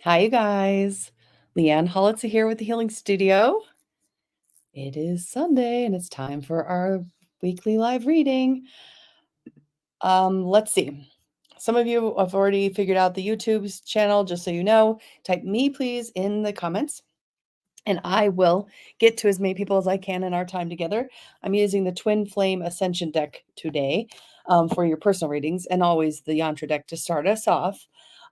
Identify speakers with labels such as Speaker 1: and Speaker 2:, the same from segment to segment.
Speaker 1: Hi, you guys. Leanne Holitza here with the Healing Studio. It is Sunday and it's time for our weekly live reading. Let's see. Some of you have already figured out the YouTube's channel, just so you know. Type me, please, in the comments, and I will get to as many people as I can in our time together. I'm using the Twin Flame Ascension deck today for your personal readings, and always the Yantra deck to start us off.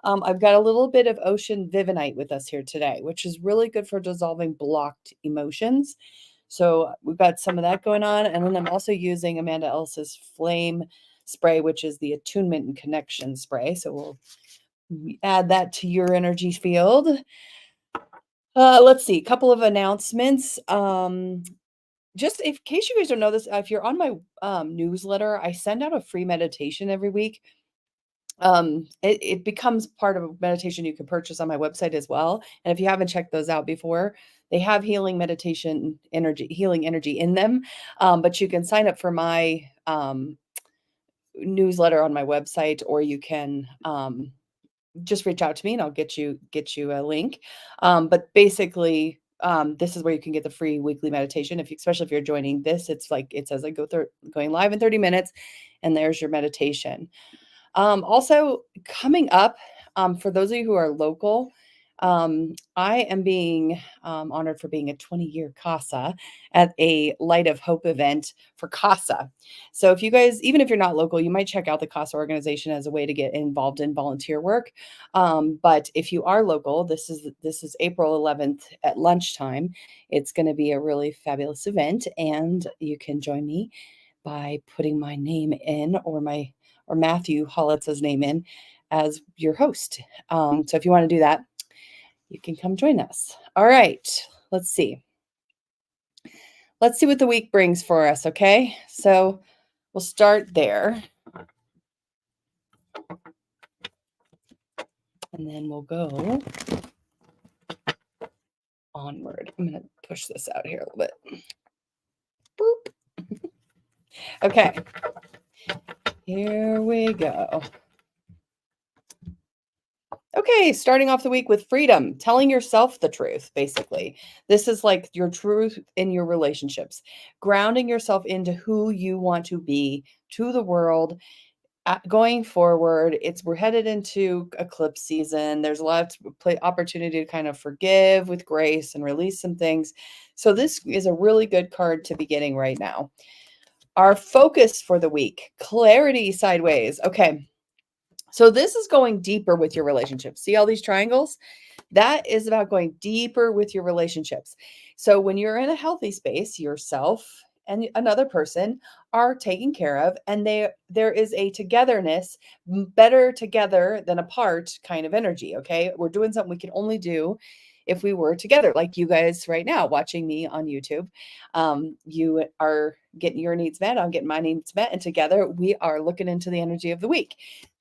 Speaker 1: I've got a little bit of Ocean Vivianite with us here today, which is really good for dissolving blocked emotions. So we've got some of that going on. And then I'm also using Amanda Ellis's Flame spray, which is the Attunement and Connection spray. So we'll add that to your energy field. Let's see, a couple of announcements. Just in case you guys don't know this, if you're on my newsletter, I send out a free meditation every week. It becomes part of a meditation you can purchase on my website as well. And if you haven't checked those out before, they have healing meditation energy, healing energy in them. But you can sign up for my newsletter on my website, or you can just reach out to me and I'll get you a link. But basically, this is where you can get the free weekly meditation. Especially if you're joining this, it's like it says, going live in 30 minutes, and there's your meditation. Also coming up, for those of you who are local, I am being honored for being a 20-year CASA at a Light of Hope event for CASA. So if you guys, even if you're not local, you might check out the CASA organization as a way to get involved in volunteer work. But if you are local, this is April 11th at lunchtime. It's going to be a really fabulous event, and you can join me by putting my name in, or Matthew Holitza's name in, as your host. So if you want to do that, you can come join us. All right, let's see. Let's see what the week brings for us, okay? So we'll start there. And then we'll go onward. I'm going to push this out here a little bit. Boop. Okay. Here we go. Okay, starting off the week with freedom, telling yourself the truth, basically. This is like your truth in your relationships, grounding yourself into who you want to be to the world. Going forward, we're headed into eclipse season. There's a lot of opportunity to kind of forgive with grace and release some things. So this is a really good card to be getting right now. Our focus for the week, clarity sideways. Okay. So this is going deeper with your relationships. See all these triangles? That is about going deeper with your relationships. So when you're in a healthy space, yourself and another person are taken care of, and there is a togetherness, better together than apart kind of energy. Okay. We're doing something we can only do if we were together, like you guys right now watching me on YouTube. You are getting your needs met, I'm getting my needs met, and together we are looking into the energy of the week.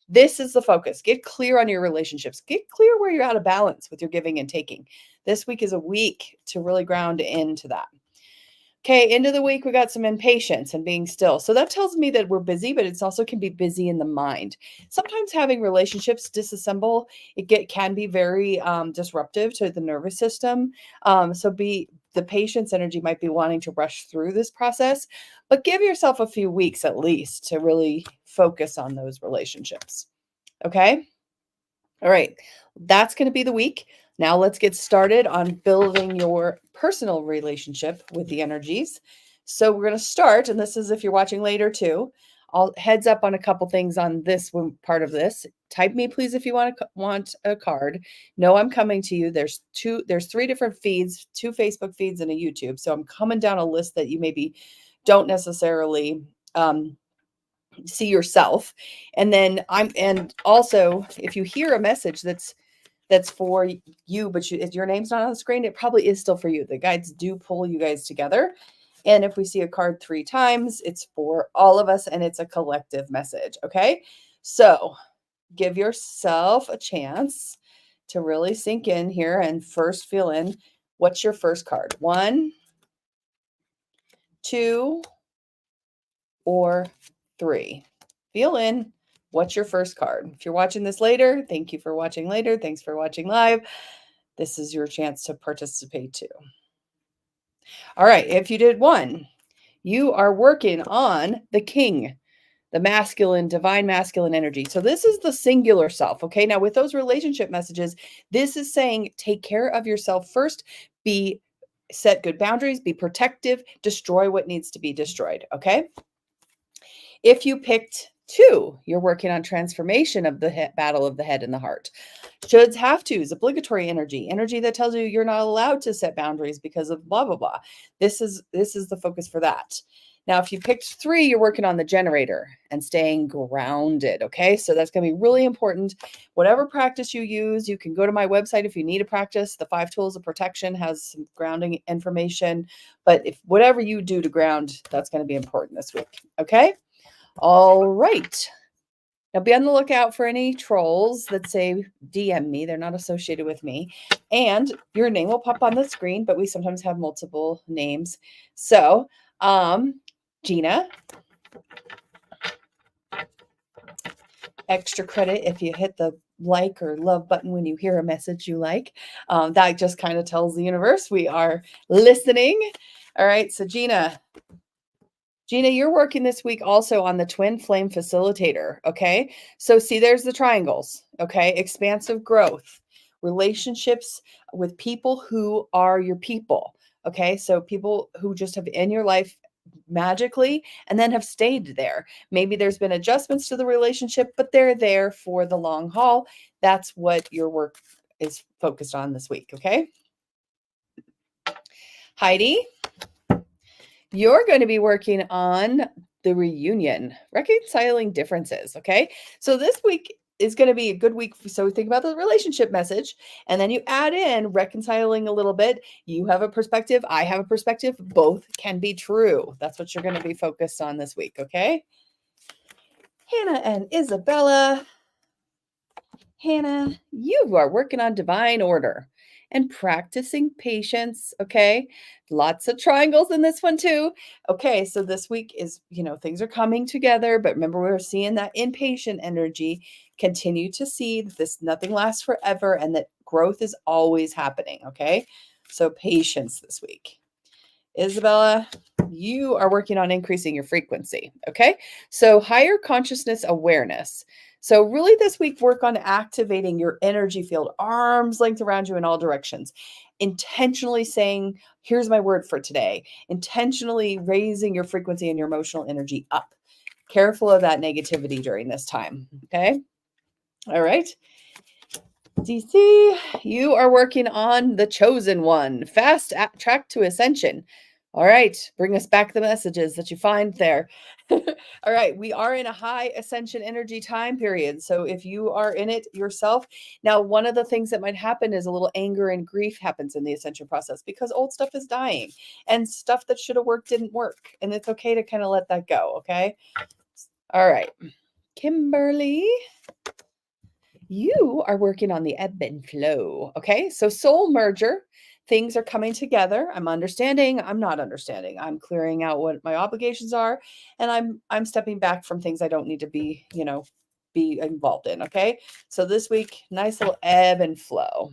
Speaker 1: This is the focus. Get clear on your relationships. Get clear where you're out of balance with your giving and taking. This week is a week to really ground into that. Okay, end of the week, we got some impatience and being still. So that tells me that we're busy, but it's also can be busy in the mind. Sometimes having relationships disassemble, can be very disruptive to the nervous system. So the patience energy might be wanting to rush through this process, but give yourself a few weeks at least to really focus on those relationships. Okay? All right, that's going to be the week. Now let's get started on building your personal relationship with the energies. So we're going to start, and this is if you're watching later too. I'll heads up on a couple things on this part of this. Type me, please, if you want a card. No, I'm coming to you. There's 3 different feeds, 2 Facebook feeds and a YouTube. So I'm coming down a list that you maybe don't necessarily see yourself. And also if you hear a message that's for you, but if your name's not on the screen, it probably is still for you. The guides do pull you guys together. And if we see a card 3 times, it's for all of us and it's a collective message. Okay. So give yourself a chance to really sink in here and first feel in what's your first card. 1, 2, or 3. Feel in What's your first card? If you're watching this later, thank you for watching later. Thanks for watching live. This is your chance to participate too. All right, if you did 1, you are working on the king, the masculine, divine masculine energy. So this is the singular self, okay? Now with those relationship messages, this is saying take care of yourself first, set good boundaries, be protective, destroy what needs to be destroyed, okay? If you picked 2, you're working on transformation of the battle of the head and the heart. Shoulds, have tos, obligatory energy that tells you you're not allowed to set boundaries because of blah, blah, blah. This is the focus for that. Now, if you picked 3, you're working on the generator and staying grounded, okay? So that's going to be really important. Whatever practice you use, you can go to my website if you need a practice. The 5 Tools of Protection has some grounding information. But if whatever you do to ground, that's going to be important this week, okay? All right. Now be on the lookout for any trolls that say DM me. They're not associated with me. And your name will pop on the screen, but we sometimes have multiple names. So, Gina, extra credit if you hit the like or love button when you hear a message you like. That just kind of tells the universe we are listening. All right. So Gina, you're working this week also on the twin flame facilitator, okay? So see, there's the triangles, okay? Expansive growth, relationships with people who are your people, okay? So people who just have in your life magically and then have stayed there. Maybe there's been adjustments to the relationship, but they're there for the long haul. That's what your work is focused on this week, okay? Heidi, you're going to be working on the reunion, reconciling differences, okay? So this week is going to be a good week. So think about the relationship message, and then you add in reconciling a little bit. You have a perspective, I have a perspective. Both can be true. That's what you're going to be focused on this week, okay? Hannah and Isabella. Hannah, you are working on divine order and practicing patience, okay? Lots of triangles in this one too. Okay, so this week is, things are coming together, but remember we're seeing that impatient energy. Continue to see that nothing lasts forever and that growth is always happening, okay? So patience this week. Isabella, you are working on increasing your frequency, okay? So higher consciousness awareness. So really this week, work on activating your energy field, arm's length around you in all directions. Intentionally saying, here's my word for today. Intentionally raising your frequency and your emotional energy up. Careful of that negativity during this time, okay? All right. DC, you are working on the chosen one, fast track to ascension. All right, bring us back the messages that you find there. All right, we are in a high ascension energy time period. So if you are in it yourself, now one of the things that might happen is a little anger and grief happens in the ascension process because old stuff is dying and stuff that should have worked didn't work. And it's okay to kind of let that go, okay? All right, Kimberly, you are working on the ebb and flow. Okay. So soul merger, things are coming together. I'm understanding. I'm not understanding. I'm clearing out what my obligations are. And I'm stepping back from things I don't need to be, be involved in. Okay. So this week, nice little ebb and flow.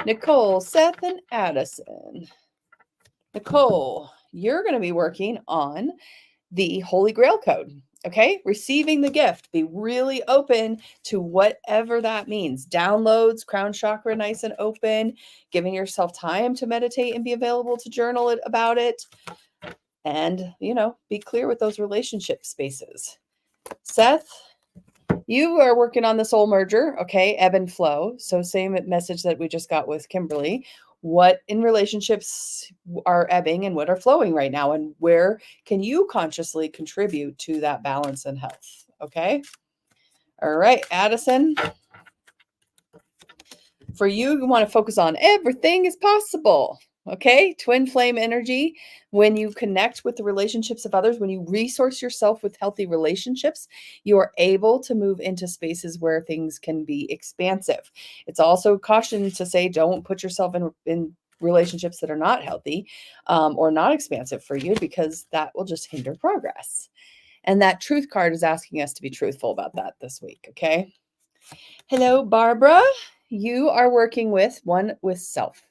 Speaker 1: Nicole, Seth, and Addison. Nicole, you're going to be working on the Holy Grail code. Okay, receiving the gift. Be really open to whatever that means. Downloads, crown chakra nice and open, giving yourself time to meditate and be available to journal about it. And, be clear with those relationship spaces. Seth, you are working on the soul merger, okay, ebb and flow. So same message that we just got with Kimberly. What in relationships are ebbing and what are flowing right now, and where can you consciously contribute to that balance and health? Okay. All right, Addison. For you, you want to focus on everything is possible. Okay. Twin flame energy. When you connect with the relationships of others, when you resource yourself with healthy relationships, you are able to move into spaces where things can be expansive. It's also caution to say, don't put yourself in relationships that are not healthy or not expansive for you, because that will just hinder progress. And that truth card is asking us to be truthful about that this week, okay? Hello, Barbara. You are working with one with self.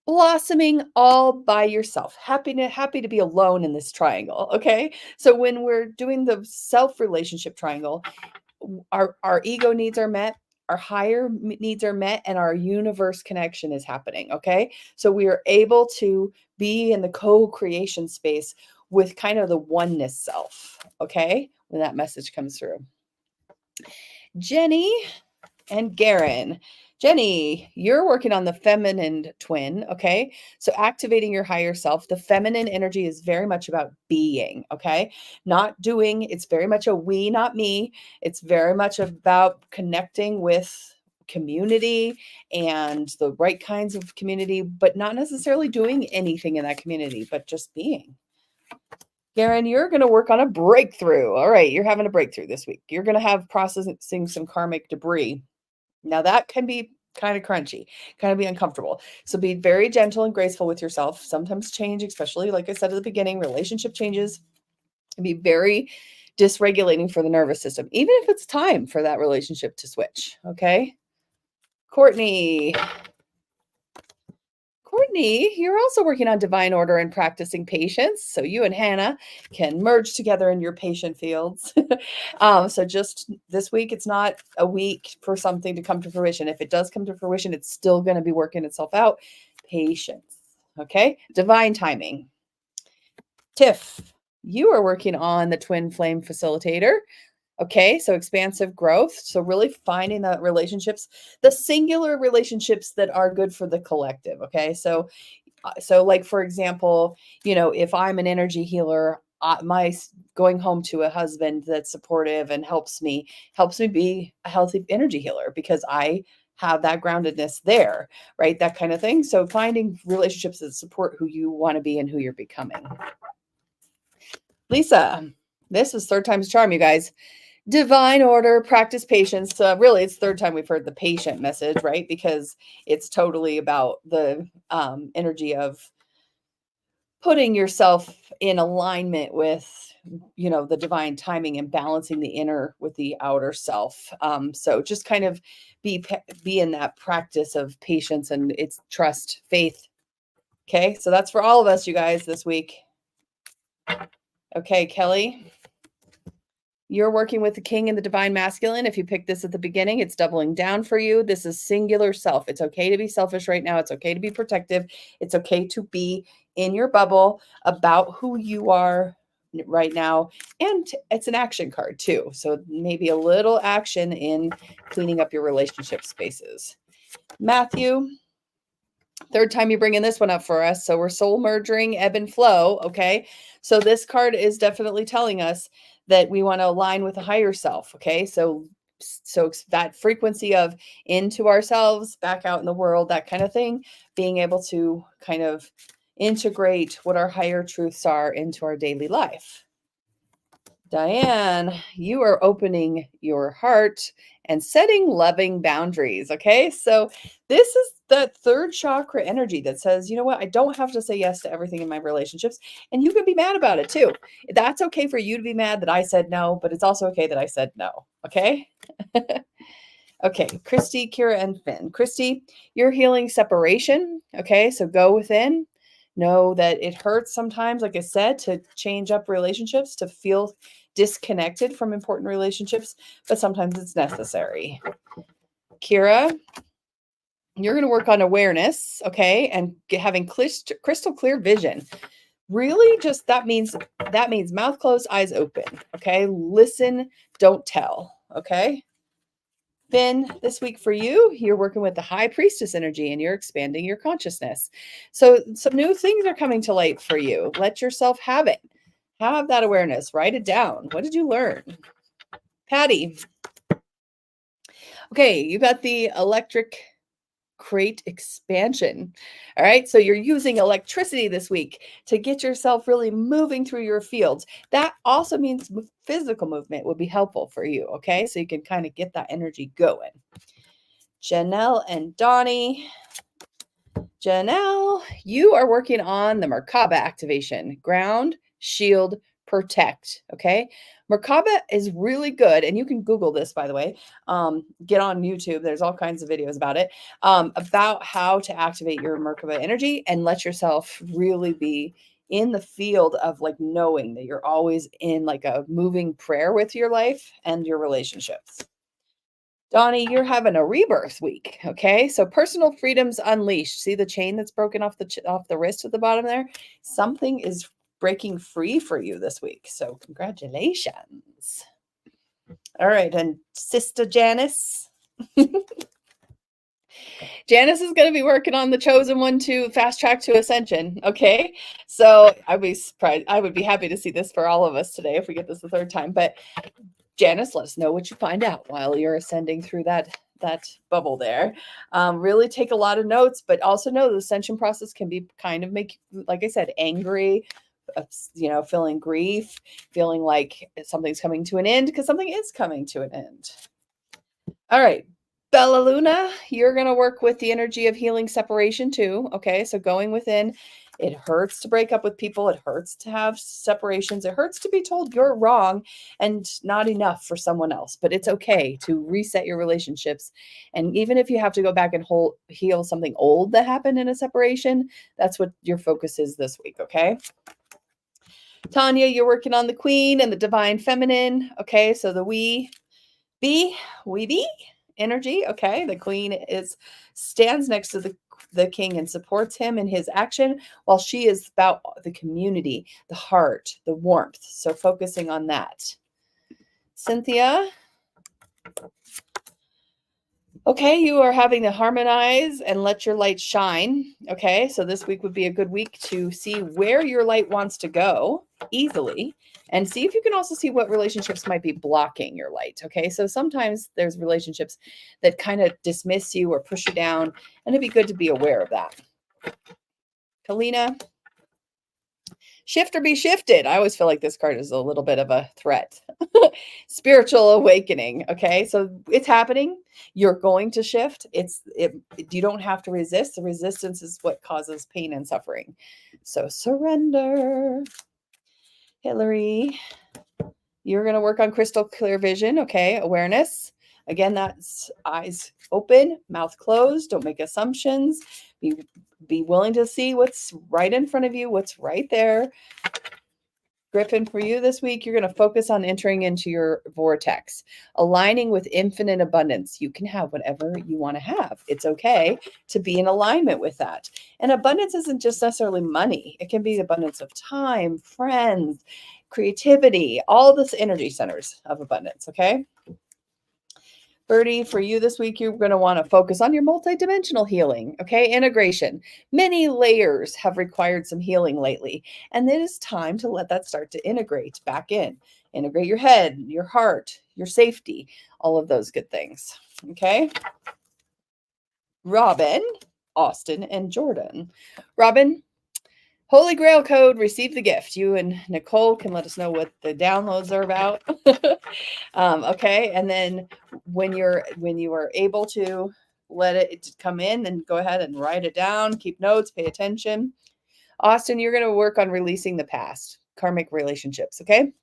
Speaker 1: Blossoming all by yourself. Happy to be alone in this triangle, okay? So when we're doing the self relationship triangle, our ego needs are met, our higher needs are met, and our universe connection is happening, okay? So we are able to be in the co-creation space with kind of the oneness self, okay? When that message comes through. Jenny and Garen. Jenny, you're working on the feminine twin, okay? So activating your higher self. The feminine energy is very much about being, okay? Not doing. It's very much a we, not me. It's very much about connecting with community and the right kinds of community, but not necessarily doing anything in that community, but just being. Garen, you're going to work on a breakthrough. All right, you're having a breakthrough this week. You're going to have processing some karmic debris. Now that can be kind of crunchy, kind of be uncomfortable. So be very gentle and graceful with yourself. Sometimes change, especially like I said at the beginning, relationship changes can be very dysregulating for the nervous system, even if it's time for that relationship to switch. Okay. Courtney, you're also working on divine order and practicing patience. So you and Hannah can merge together in your patient fields. So just this week, it's not a week for something to come to fruition. If it does come to fruition, it's still going to be working itself out. Patience. Okay. Divine timing. Tiff, you are working on the twin flame facilitator. Okay, so expansive growth. So really finding the relationships, the singular relationships that are good for the collective. Okay, so like for example, if I'm an energy healer, my going home to a husband that's supportive and helps me be a healthy energy healer because I have that groundedness there, right? That kind of thing. So finding relationships that support who you want to be and who you're becoming. Lisa, this is third time's charm, you guys. Divine order, practice patience. Really, it's third time we've heard the patient message, right? Because it's totally about the energy of putting yourself in alignment with, the divine timing and balancing the inner with the outer self. So just kind of be in that practice of patience, and it's trust, faith. Okay, so that's for all of us, you guys, this week. Okay, Kelly. You're working with the king and the divine masculine. If you pick this at the beginning, it's doubling down for you. This is singular self. It's okay to be selfish right now. It's okay to be protective. It's okay to be in your bubble about who you are right now. And it's an action card too. So maybe a little action in cleaning up your relationship spaces. Matthew, third time you bring in this one up for us. So we're soul merging, ebb and flow. Okay. So this card is definitely telling us that we want to align with a higher self. Okay. So that frequency of into ourselves, back out in the world, that kind of thing, being able to kind of integrate what our higher truths are into our daily life. Diane, you are opening your heart and setting loving boundaries. Okay. So this is that third chakra energy that says, you know what? I don't have to say yes to everything in my relationships. And you can be mad about it too. That's okay for you to be mad that I said no, but it's also okay that I said no. Okay. Okay. Christy, Kira, and Finn. Christy, you're healing separation. Okay. So go within. Know that it hurts sometimes, like I said, to change up relationships, to feel disconnected from important relationships, but sometimes it's necessary. Kira, you're going to work on awareness, okay, and having crystal clear vision. Really, just that means mouth closed, eyes open. Okay, listen, don't tell. Okay. Finn, this week for you, you're working with the high priestess energy and you're expanding your consciousness. So some new things are coming to light for you. Let yourself have it. Have that awareness. Write it down. What did you learn? Patty. Okay, you got the electric crate expansion. All right, so you're using electricity this week to get yourself really moving through your fields. That also means physical movement would be helpful for you. Okay, so you can kind of get that energy going. Janelle and Donnie. Janelle, you are working on the Merkaba activation. Ground, shield, protect. Okay. Merkaba is really good. And you can Google this, by the way. Get on YouTube. There's all kinds of videos about it, about how to activate your Merkaba energy and let yourself really be in the field of like knowing that you're always in like a moving prayer with your life and your relationships. Donnie, you're having a rebirth week. Okay. So personal freedoms unleashed. See the chain that's broken off the wrist at the bottom there? Something is breaking free for you this week. So congratulations. All right. And Sister Janice. Janice is going to be working on the chosen one to fast track to ascension. Okay. So I'd be surprised. I would be happy to see this for all of us today if we get this the third time. But Janice, let us know what you find out while you're ascending through that bubble there. Really take a lot of notes, but also know the ascension process can be kind of make, like I said, angry, feeling grief, feeling like something's coming to an end because something is coming to an end. All right. Bella Luna, you're going to work with the energy of healing separation too. Okay. So going within, it hurts to break up with people. It hurts to have separations. It hurts to be told you're wrong and not enough for someone else. But it's okay to reset your relationships. And even if you have to go back and heal something old that happened in a separation, that's what your focus is this week. Okay. Tanya, you're working on the queen and the divine feminine. Okay. So the we be energy. Okay. The queen stands next to the king and supports him in his action, while she is about the community, the heart, the warmth. So focusing on that. Cynthia. Okay, you are having to harmonize and let your light shine. Okay, so this week would be a good week to see where your light wants to go easily, and see if you can also see what relationships might be blocking your light. Okay, so sometimes there's relationships that kind of dismiss you or push you down, and it'd be good to be aware of that. Kalina. Shift or be shifted. I always feel like this card is a little bit of a threat. Spiritual awakening. Okay. So it's happening. You're going to shift. You don't have to resist. The resistance is what causes pain and suffering. So surrender. Hillary, you're going to work on crystal clear vision. Okay. Awareness. Again, that's eyes open, mouth closed. Don't make assumptions. Be willing to see what's right in front of you, what's right there. Griffin, for you this week, you're going to focus on entering into your vortex, aligning with infinite abundance. You can have whatever you want to have. It's okay to be in alignment with that. And abundance isn't just necessarily money. It can be abundance of time, friends, creativity, all this energy centers of abundance. Okay. Birdie, for you this week, you're going to want to focus on your multidimensional healing. Okay. Integration. Many layers have required some healing lately, and it is time to let that start to integrate back in. Integrate your head, your heart, your safety, all of those good things. Okay. Robin, Austin, and Jordan. Robin, Holy Grail code, receive the gift. You and Nicole can let us know what the downloads are about. Okay. And then when you are able to let it come in, then go ahead and write it down, keep notes, pay attention. Austin, you're going to work on releasing the past, karmic relationships. Okay.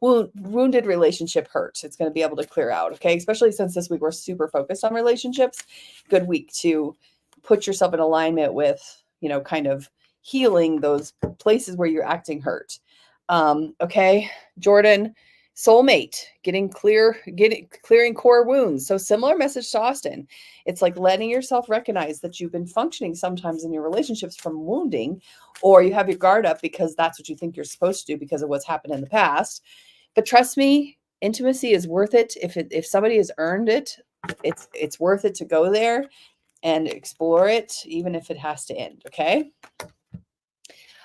Speaker 1: Wounded relationship hurt. It's going to be able to clear out. Okay. Especially since this week we're super focused on relationships. Good week to put yourself in alignment with, kind of healing those places where you're acting hurt. Okay. Jordan, soulmate, clearing core wounds. So similar message to Austin. It's like letting yourself recognize that you've been functioning sometimes in your relationships from wounding, or you have your guard up because that's what you think you're supposed to do because of what's happened in the past. But trust me, intimacy is worth it. If somebody has earned it, it's worth it to go there and explore it, even if it has to end. Okay.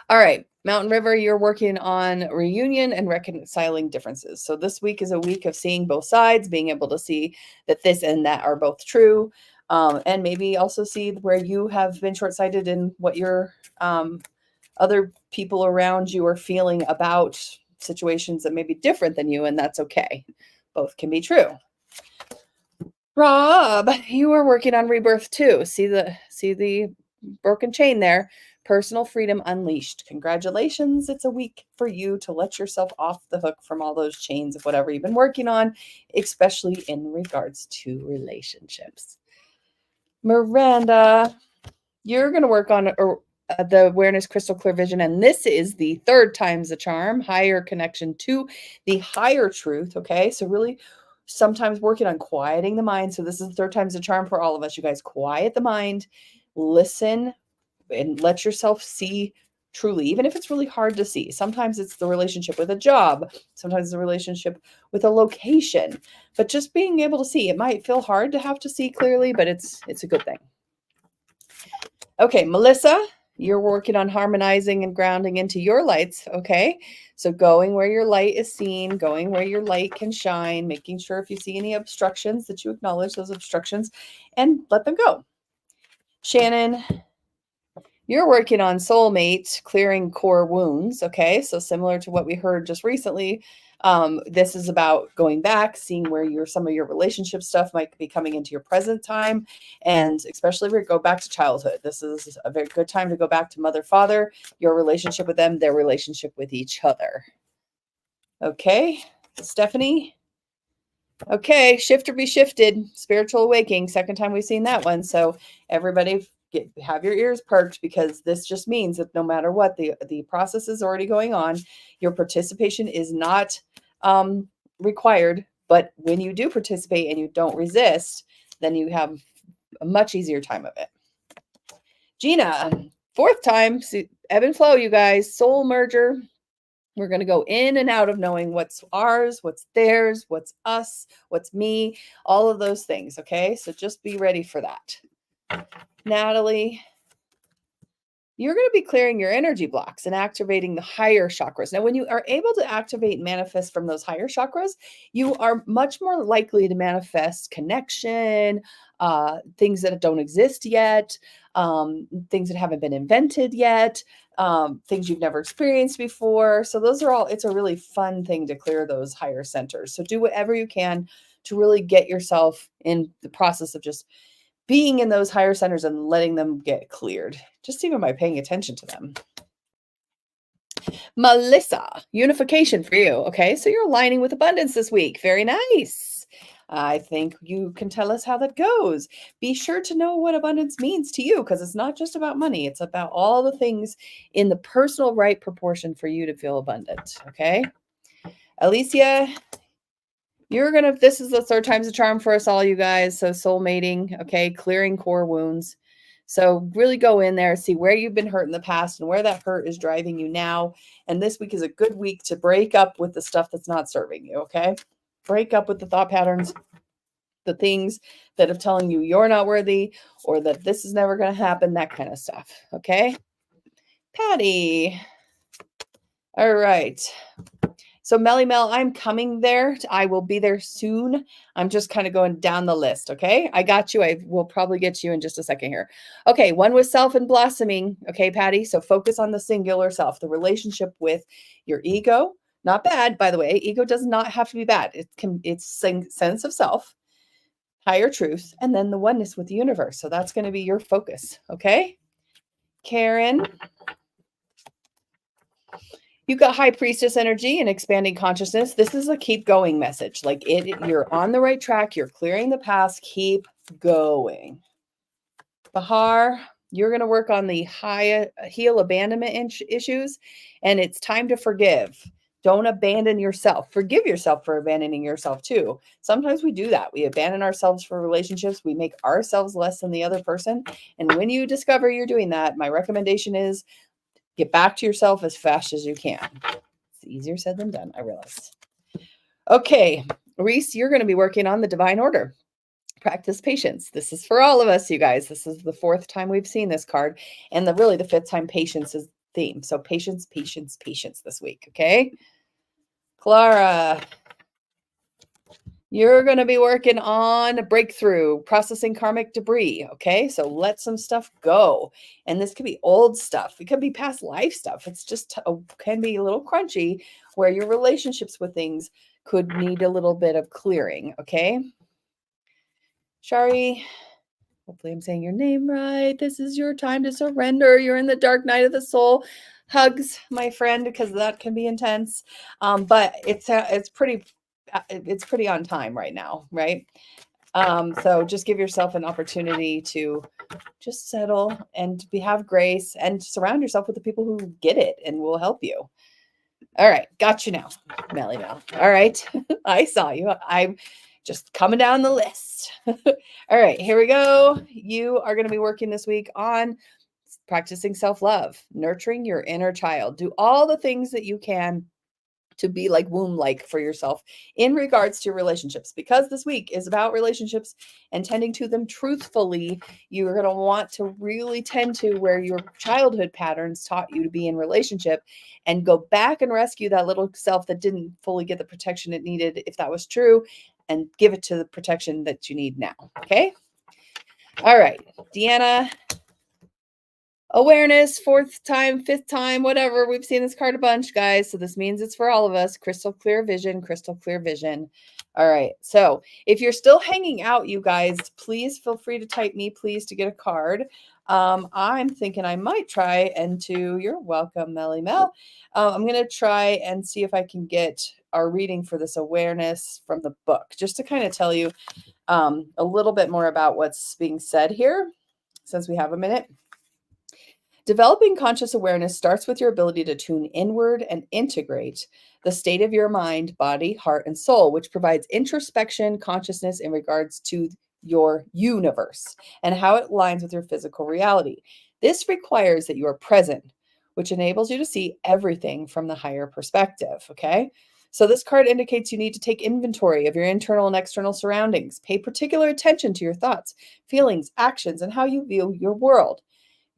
Speaker 1: All right, Mountain River, you're working on reunion and reconciling differences. So this week is a week of seeing both sides, being able to see that this and that are both true, and maybe also see where you have been short-sighted in what your other people around you are feeling about situations that may be different than you, and that's okay. Both can be true. Rob, you are working on rebirth too. See the broken chain there. Personal freedom unleashed. Congratulations. It's a week for you to let yourself off the hook from all those chains of whatever you've been working on, especially in regards to relationships. Miranda, you're going to work on the awareness, crystal clear vision. And this is the third time's the charm, higher connection to the higher truth. Okay. So really sometimes working on quieting the mind. So this is the third time's the charm for all of us. You guys quiet the mind, listen, and let yourself see truly, even if it's really hard to see. Sometimes it's the relationship with a job, sometimes it's the relationship with a location, but just being able to see. It might feel hard to have to see clearly, but it's a good thing. Okay, Melissa, you're working on harmonizing and grounding into your lights. Okay, so going where your light is seen, going where your light can shine, making sure if you see any obstructions that you acknowledge those obstructions and let them go. Shannon, you're working on soulmate, clearing core wounds. Okay, so similar to what we heard just recently, this is about going back, seeing where some of your relationship stuff might be coming into your present time, and especially if we go back to childhood. This is a very good time to go back to mother, father, your relationship with them, their relationship with each other. Okay, Stephanie. Okay, shift or be shifted, spiritual awakening. Second time we've seen that one. So everybody have your ears perked, because this just means that no matter what, the process is already going on. Your participation is not required, but when you do participate and you don't resist, then you have a much easier time of it. Gina, fourth time, ebb and flow, you guys, soul merger. We're going to go in and out of knowing what's ours, what's theirs, what's us, what's me, all of those things. Okay, so just be ready for that. Natalie, you're going to be clearing your energy blocks and activating the higher chakras. Now, when you are able to activate and manifest from those higher chakras, you are much more likely to manifest connection, things that don't exist yet, things that haven't been invented yet, things you've never experienced before. So those are all, it's a really fun thing to clear those higher centers. So do whatever you can to really get yourself in the process of just being in those higher centers and letting them get cleared, just even by paying attention to them. Melissa, unification for you. Okay, so you're aligning with abundance this week. Very nice. I think you can tell us how that goes. Be sure to know what abundance means to you, because it's not just about money. It's about all the things in the personal right proportion for you to feel abundant. Okay. Alicia, this is the third time's a charm for us all, you guys. So soul mating, okay, clearing core wounds. So really go in there, see where you've been hurt in the past and where that hurt is driving you now. And this week is a good week to break up with the stuff that's not serving you, okay? Break up with the thought patterns, the things that are telling you you're not worthy or that this is never going to happen, that kind of stuff, okay? Patty. All right. So Melly Mel, I'm coming there. I will be there soon. I'm just kind of going down the list. Okay. I got you. I will probably get you in just a second here. Okay. One was self and blossoming. Okay, Patty. So focus on the singular self, the relationship with your ego. Not bad, by the way. Ego does not have to be bad. It's sense of self, higher truth, and then the oneness with the universe. So that's going to be your focus. Okay. Karen. You got high priestess energy and expanding consciousness. This is a keep going message. Like you're on the right track. You're clearing the past. Keep going. Bahar, you're going to work on the heal abandonment issues, and it's time to forgive. Don't abandon yourself. Forgive yourself for abandoning yourself too. Sometimes we do that. We abandon ourselves for relationships. We make ourselves less than the other person. And when you discover you're doing that, my recommendation is get back to yourself as fast as you can. It's easier said than done, I realize. Okay, Reese, you're going to be working on the divine order. Practice patience. This is for all of us, you guys. This is the fourth time we've seen this card. And really the fifth time patience is the theme. So patience, patience, patience this week, okay? Clara, you're going to be working on a breakthrough, processing karmic debris. Okay. So let some stuff go. And this could be old stuff. It could be past life stuff. It's just can be a little crunchy where your relationships with things could need a little bit of clearing. Okay. Shari, Hopefully I'm saying your name right. This is your time to surrender. You're in the dark night of the soul. Hugs, my friend, because that can be intense. But it's pretty on time right now, right? So just give yourself an opportunity to just settle and have grace and surround yourself with the people who get it and will help you. All right, got you now, Melly Mel. All right, I saw you. I'm just coming down the list. All right, here we go. You are going to be working this week on practicing self-love, nurturing your inner child. Do all the things that you can to be like womb-like for yourself in regards to relationships, because this week is about relationships and tending to them truthfully. You're going to want to really tend to where your childhood patterns taught you to be in relationship and go back and rescue that little self that didn't fully get the protection it needed, if that was true, and give it to the protection that you need now. Okay. All right, Deanna. Awareness, fourth time, fifth time, whatever. We've seen this card a bunch, guys. So this means it's for all of us. Crystal clear vision, crystal clear vision. All right. So if you're still hanging out, you guys, please feel free to type me, please, to get a card. I'm thinking I might try you're welcome, Melly Mel. I'm going to try and see if I can get our reading for this awareness from the book, just to kind of tell you a little bit more about what's being said here, since we have a minute. Developing conscious awareness starts with your ability to tune inward and integrate the state of your mind, body, heart, and soul, which provides introspection, consciousness in regards to your universe and how it aligns with your physical reality. This requires that you are present, which enables you to see everything from the higher perspective. Okay. So this card indicates you need to take inventory of your internal and external surroundings. Pay particular attention to your thoughts, feelings, actions, and how you view your world.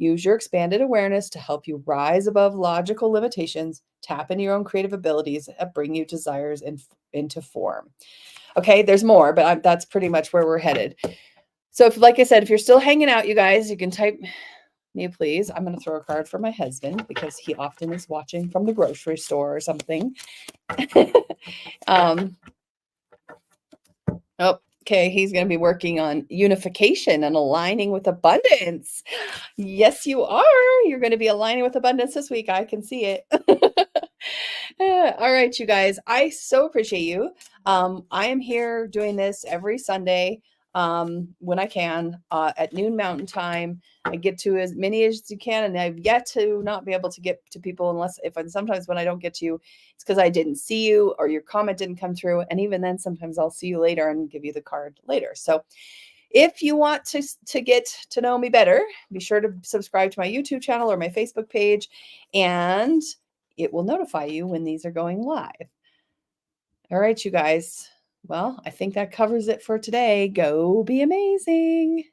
Speaker 1: Use your expanded awareness to help you rise above logical limitations, tap into your own creative abilities, and bring you desires into form. Okay, there's more, but that's pretty much where we're headed. So, like I said, if you're still hanging out, you guys, you can type me, please. I'm going to throw a card for my husband because he often is watching from the grocery store or something. Okay, he's going to be working on unification and aligning with abundance. Yes, you are. You're going to be aligning with abundance this week. I can see it. All right, you guys. I so appreciate you. I am here doing this every Sunday when I can at noon Mountain Time. I get to as many as you can, and I've yet to not be able to get to people sometimes when I don't get to you, it's because I didn't see you or your comment didn't come through. And even then, sometimes I'll see you later and give you the card later. So if you want to get to know me better, be sure to subscribe to my YouTube channel or my Facebook page, and it will notify you when these are going live. All right, you guys. Well, I think that covers it for today. Go be amazing.